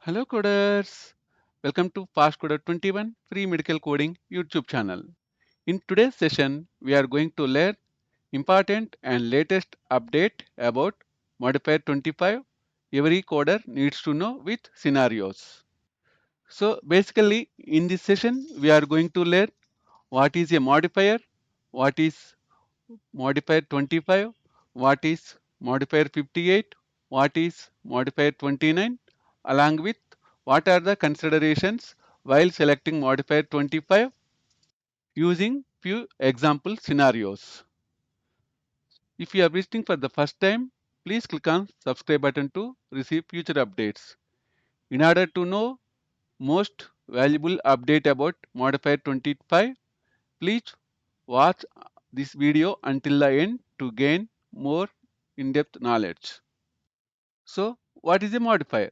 Hello coders! Welcome to Fast Coder 21 Free Medical Coding YouTube channel. In today's session, we are going to learn important and latest update about Modifier 25 every coder needs to know with scenarios. So basically in this session, we are going to learn what is a modifier, what is modifier 25, what is modifier 58, what is modifier 29, along with what are the considerations while selecting modifier 25 using few example scenarios. If you are visiting for the first time, please click on subscribe button to receive future updates. In order to know most valuable update about modifier 25, please watch this video until the end to gain more in-depth knowledge. So, what is a modifier?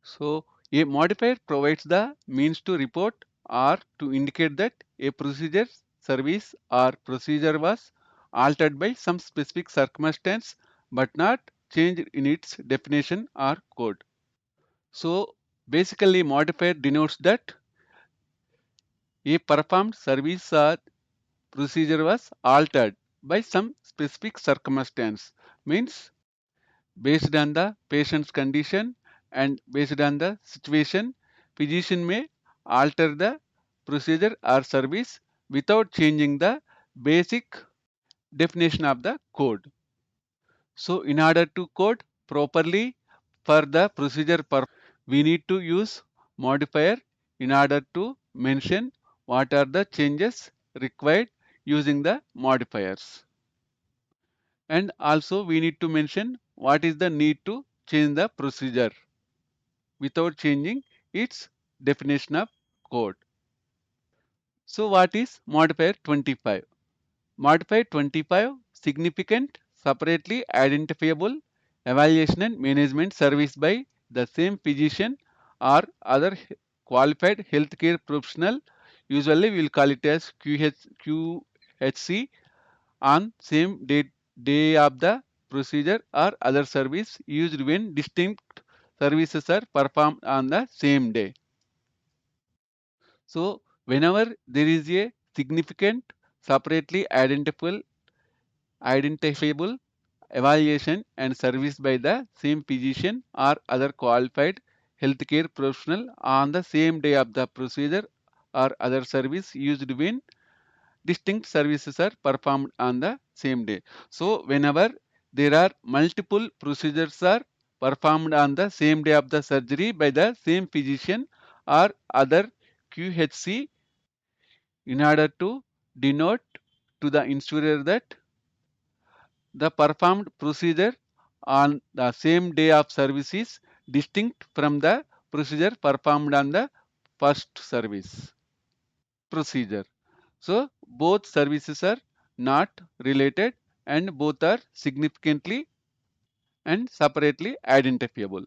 So, a modifier provides the means to report or to indicate that a procedure, service, or procedure was altered by some specific circumstance but not changed in its definition or code. So, basically, modifier denotes that a performed service or procedure was altered by some specific circumstance, means based on the patient's condition and based on the situation, physician may alter the procedure or service without changing the basic definition of the code. So in order to code properly for the procedure we need to use modifier in order to mention what are the changes required using the modifiers. And also we need to mention what is the need to change the procedure without changing its definition of code. So what is modifier 25? Modifier 25 significant separately identifiable evaluation and management service by the same physician or other qualified healthcare professional. Usually we will call it as QHC on same day of the procedure or other service used when distinct services are performed on the same day. So whenever there is a significant separately identifiable evaluation and service by the same physician or other qualified healthcare professional on the same day of the procedure or other service used when distinct services are performed on the same day. So whenever there are multiple procedures are performed on the same day of the surgery by the same physician or other QHC, in order to denote to the insurer that the performed procedure on the same day of service is distinct from the procedure performed on the first service procedure. So both services are not related and both are significantly and separately identifiable.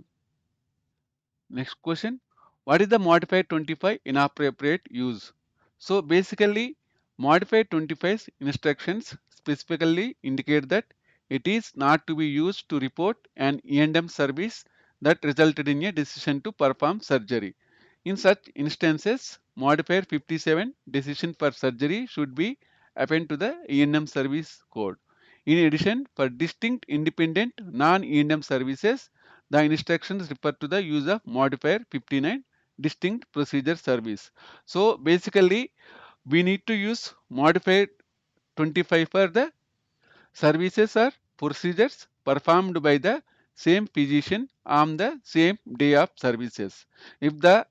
Next question. What is the modifier 25 inappropriate use? So basically modifier 25's instructions specifically indicate that it is not to be used to report an E&M service that resulted in a decision to perform surgery. In such instances, modifier 57 decision for surgery should be append to the E&M service code. In addition, for distinct independent non-E&M services, the instructions refer to the use of modifier 59 distinct procedure service. So basically, we need to use modifier 25 for the services or procedures performed by the same physician on the same day of services. If the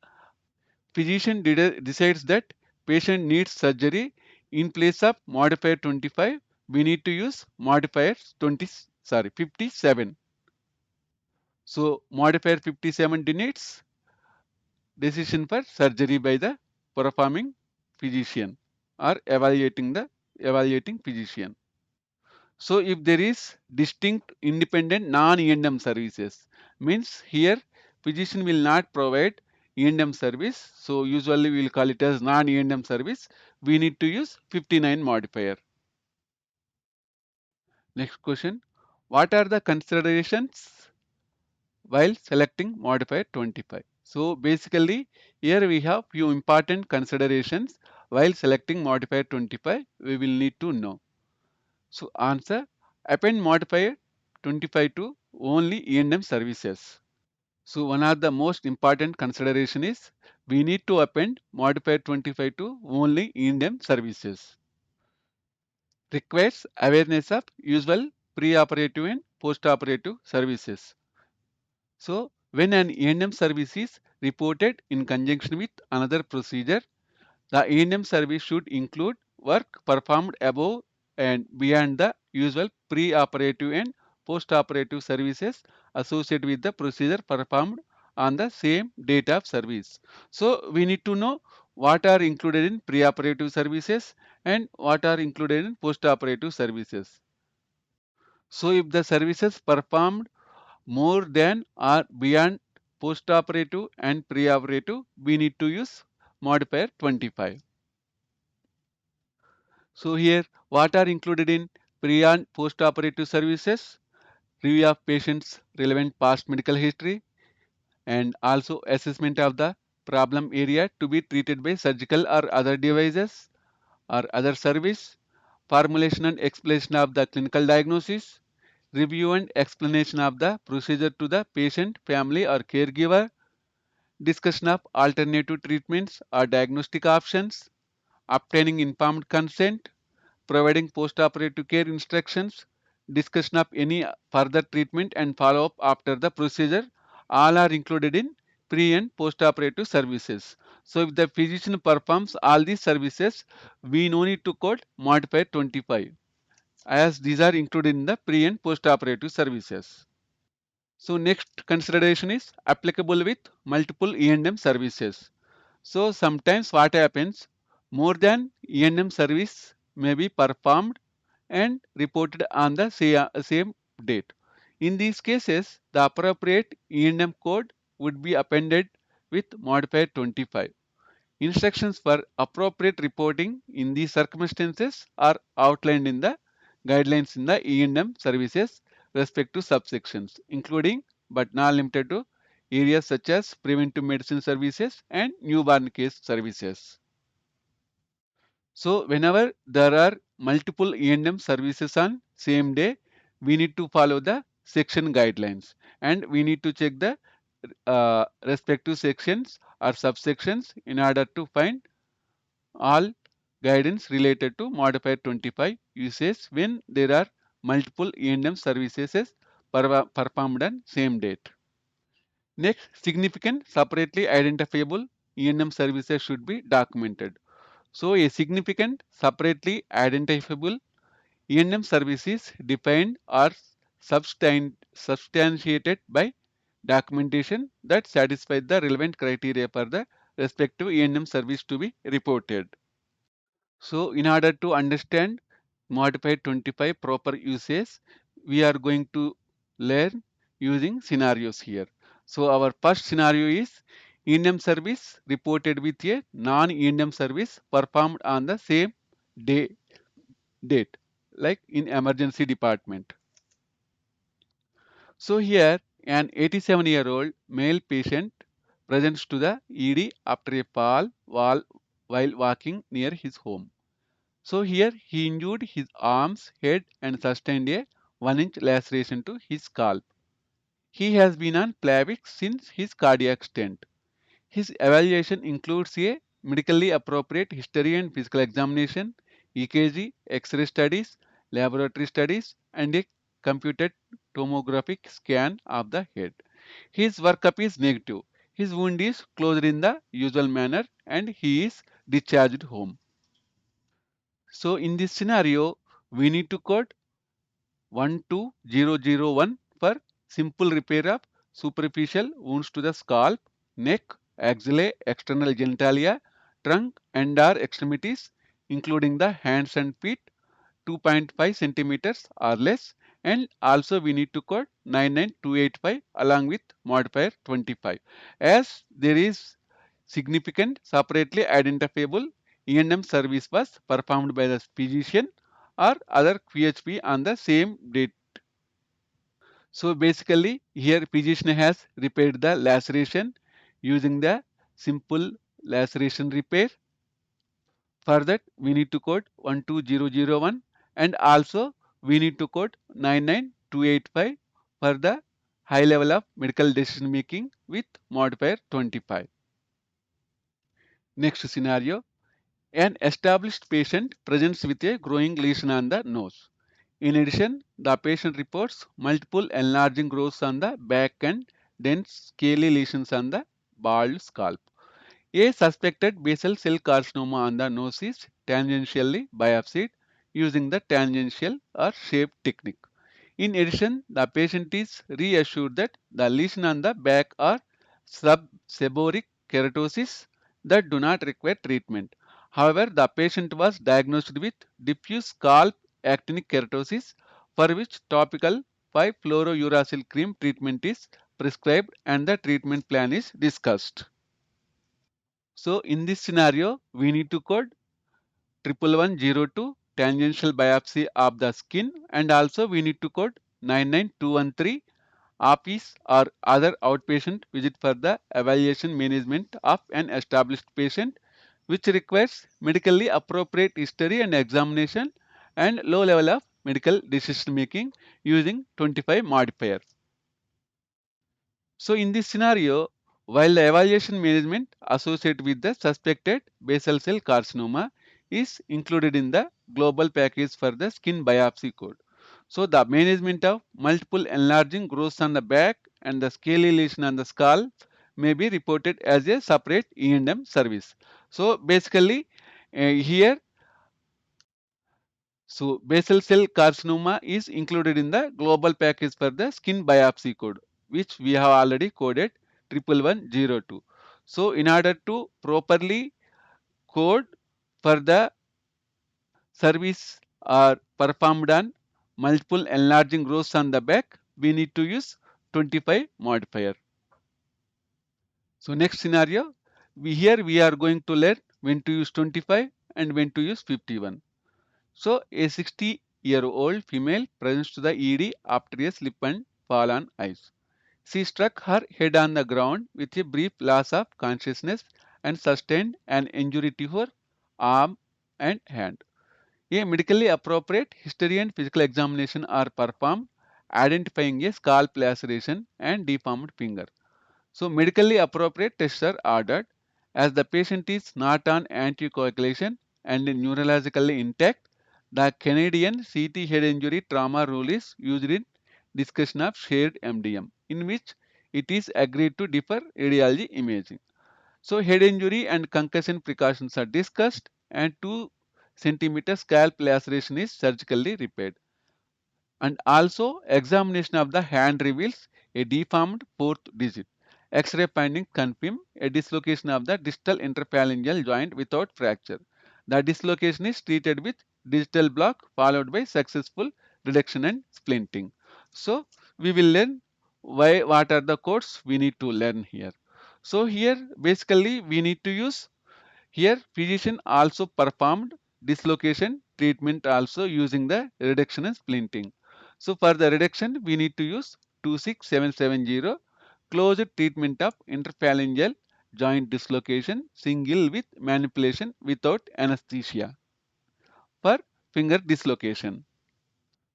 physician decides that patient needs surgery in place of modifier 25, we need to use modifier 57. So modifier 57 denotes decision for surgery by the performing physician or evaluating physician. So if there is distinct independent non-E&M services, means here physician will not provide E&M service. So usually we will call it as non-E&M service. We need to use 59 modifier. Next question. What are the considerations while selecting modifier 25. So basically here we have few important considerations while selecting modifier 25 we will need to know. So answer, append modifier 25 to only E&M services. So one of the most important consideration is we need to append modifier 25 to only E&M services. Requires awareness of usual pre-operative and post-operative services. So when an E&M service is reported in conjunction with another procedure, the E&M service should include work performed above and beyond the usual pre-operative and post-operative services associated with the procedure performed on the same date of service. So we need to know what are included in pre-operative services and what are included in post-operative services. So if the services performed more than or beyond post-operative and pre-operative, we need to use modifier 25. So here, what are included in pre and post-operative services? Review of patient's relevant past medical history and also assessment of the problem area to be treated by surgical or other devices or other service, formulation and explanation of the clinical diagnosis, review and explanation of the procedure to the patient, family or caregiver, discussion of alternative treatments or diagnostic options, obtaining informed consent, providing post-operative care instructions, discussion of any further treatment and follow-up after the procedure, all are included in pre and post-operative services. So if the physician performs all these services, we no need to code modifier 25 as these are included in the pre and post-operative services. So next consideration is applicable with multiple E&M services. So sometimes what happens, more than E&M service may be performed and reported on the same date. In these cases, the appropriate E&M code would be appended with modifier 25. Instructions for appropriate reporting in these circumstances are outlined in the guidelines in the E&M services respective subsections, including but not limited to areas such as preventive medicine services and newborn case services. So whenever there are multiple E&M services on same day, we need to follow the section guidelines and we need to check the respective sections or subsections in order to find all guidance related to modifier 25 usage when there are multiple E&M services performed on same date. Next, significant separately identifiable E&M services should be documented. So a significant separately identifiable E&M service is defined or substantiated by documentation that satisfies the relevant criteria for the respective E&M service to be reported. So in order to understand modifier 25 proper usage, we are going to learn using scenarios here. So our first scenario is E&M service reported with a non-E&M service performed on the same day date, like in emergency department. So here an 87-year-old male patient presents to the ED after a fall while walking near his home. So here he injured his arms, head and sustained a 1-inch laceration to his scalp. He has been on Plavix since his cardiac stent. His evaluation includes a medically appropriate history and physical examination, EKG, X-ray studies, laboratory studies, and a computed tomographic scan of the head. His workup is negative. His wound is closed in the usual manner and he is discharged home. So in this scenario, we need to code 12001 for simple repair of superficial wounds to the scalp, neck, axillae, external genitalia, trunk and or extremities, including the hands and feet, 2.5 centimeters or less, and also we need to code 99285 along with modifier 25 as there is significant separately identifiable E&M service was performed by the physician or other PHP on the same date. So basically here physician has repaired the laceration using the simple laceration repair. For that we need to code 12001 and also we need to code 99285 for the high level of medical decision making with modifier 25. Next scenario, an established patient presents with a growing lesion on the nose. In addition, the patient reports multiple enlarging growths on the back and dense scaly lesions on the bald scalp. A suspected basal cell carcinoma on the nose is tangentially biopsied using the tangential or shape technique. In addition, the patient is reassured that the lesion on the back are subseborrheic keratosis that do not require treatment. However, the patient was diagnosed with diffuse scalp actinic keratosis for which topical 5-fluorouracil cream treatment is prescribed and the treatment plan is discussed. So in this scenario, we need to code 11102 tangential biopsy of the skin and also we need to code 99213 office or other outpatient visit for the evaluation management of an established patient which requires medically appropriate history and examination and low level of medical decision making using 25 modifier. So in this scenario, while the evaluation management associated with the suspected basal cell carcinoma is included in the global package for the skin biopsy code. So the management of multiple enlarging growths on the back and the scaly lesion on the skull may be reported as a separate E&M service. So basically here so basal cell carcinoma is included in the global package for the skin biopsy code, which we have already coded 11102. So in order to properly code for the service are performed on multiple enlarging growths on the back, we need to use 25 modifier. So next scenario, here we are going to learn when to use 25 and when to use 51. So, a 60-year-old female presents to the ED after a slip and fall on ice. She struck her head on the ground with a brief loss of consciousness and sustained an injury to her arm and hand. A medically appropriate history and physical examination are performed, identifying a scalp laceration and deformed finger. So, medically appropriate tests are ordered as the patient is not on anticoagulation and neurologically intact. The Canadian CT head injury trauma rule is used in discussion of shared MDM, in which it is agreed to defer radiology imaging. So, head injury and concussion precautions are discussed, and 2 centimeter scalp laceration is surgically repaired. And also, examination of the hand reveals a deformed fourth digit. X-ray findings confirm a dislocation of the distal interphalangeal joint without fracture. The dislocation is treated with digital block followed by successful reduction and splinting. So we will learn what are the codes we need to learn here. So here basically we need to use here, physician also performed dislocation treatment also using the reduction and splinting. So for the reduction, we need to use 26770 closed treatment of interphalangeal joint dislocation single with manipulation without anesthesia for finger dislocation.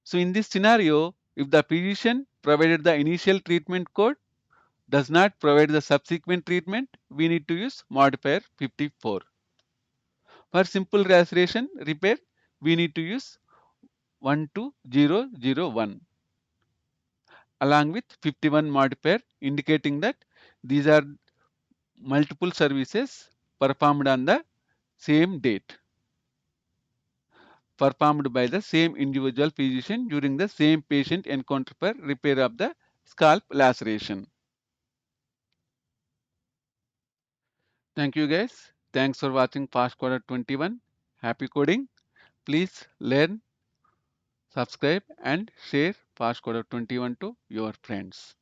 So in this scenario, if the physician provided the initial treatment code does not provide the subsequent treatment, we need to use modifier 54. For simple laceration repair, we need to use 12001 along with 51 modifier indicating that these are multiple services performed on the same date, performed by the same individual physician during the same patient encounter for repair of the scalp laceration. Thank you guys. Thanks for watching Fast Coder 21. Happy coding. Please learn, subscribe and share Fast Coder 21 to your friends.